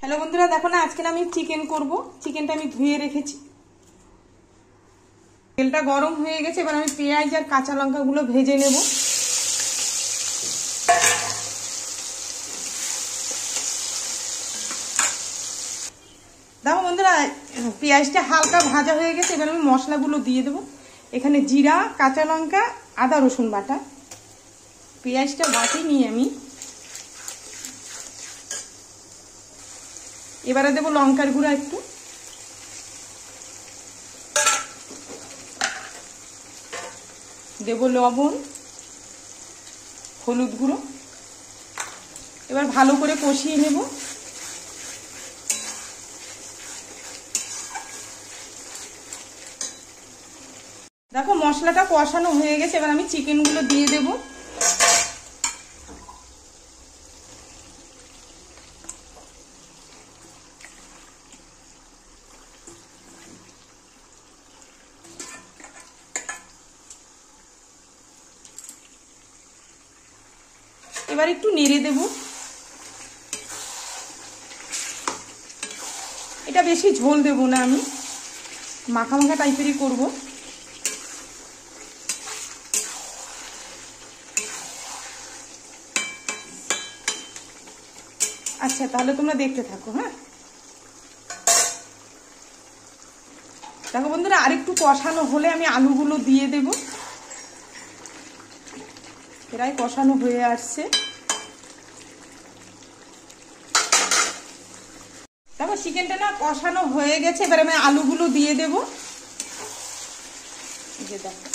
Hello বন্ধুরা, দেখো না আজকে আমি চিকেন করব। চিকেনটা আমি ধুয়ে রেখেছি। তেলটা গরম হয়ে গেছে, এবার আমি পেঁয়াজ আর কাঁচা লঙ্কাগুলো ভেজে নেব। দেখো বন্ধুরা, পেঁয়াজটা হালকা ভাজা হয়ে গেছে, এবার আমি মশলাগুলো দিয়ে দেবো। এখানে জিরা, কাঁচা লঙ্কা, আদা রসুন বাটা। পেঁয়াজটা বাটি নিয়ে আমি এবারে দেবো লঙ্কার গুঁড়া একটু, দেবো লবণ, হলুদ গুঁড়ো। এবার ভালো করে কষিয়ে নেব। দেখো মশলাটা কষানো হয়ে গেছে, এবার আমি চিকেনগুলো দিয়ে দেব। এবার একটু নেড়ে দেব। এটা বেশি ঝোল দেব না, আমি মাখা মাখা টাইপেরই করব। আচ্ছা, তাহলে তোমরা দেখতে থাকো। হ্যাঁ, দেখো বন্ধুরা, আরেকটু কষানো হলে আমি আলুগুলো দিয়ে দেব। প্রায় কষানো হয়ে আসছে। দেখো চিকেনটা না কষানো হয়ে গেছে, এবার আমি আলুগুলো দিয়ে দেব। যে দেখো,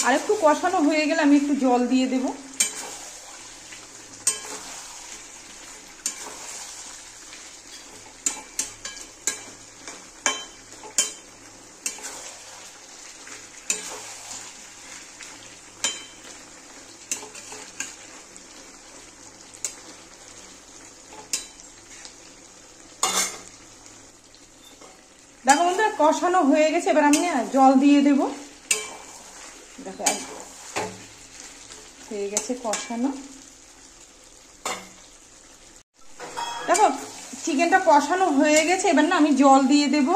আর একটু কষানো হয়ে গেলে আমি একটু জল দিয়ে দেব। দেখো বন্ধুরা, কষানো হয়ে গেছে, এবার আমি না জল দিয়ে দেব। দেখো হয়ে গেছে কষানো। দেখো চিকেনটা কষানো হয়ে গেছে, এবার না আমি জল দিয়ে দেব,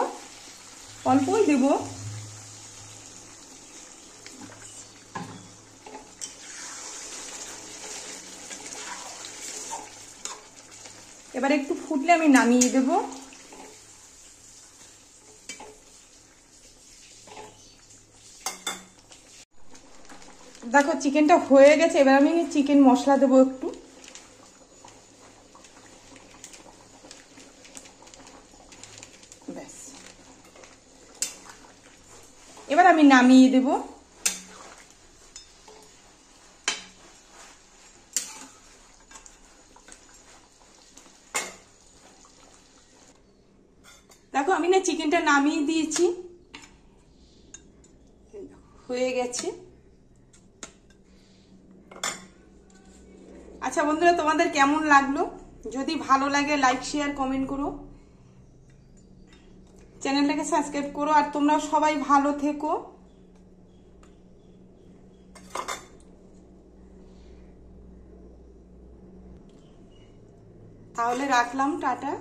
অল্পই দেব। এবার একটু ফুটলে আমি নামিয়ে দেব। দেখো চিকেনটা হয়ে গেছে, এবার আমি চিকেন মশলা দেবো একটু। ব্যাস, এবার আমি নামিয়ে দেব। দেখো আমি না চিকেনটা নামিয়ে দিয়েছি, হয়ে গেছে। আচ্ছা বন্ধুরা, তোমাদের কেমন লাগলো? যদি ভালো লাগে লাইক শেয়ার কমেন্ট করো, চ্যানেলটাকে সাবস্ক্রাইব করো। আর তোমরা সবাই ভালো থেকো। তাহলে রাখলাম, টাটা।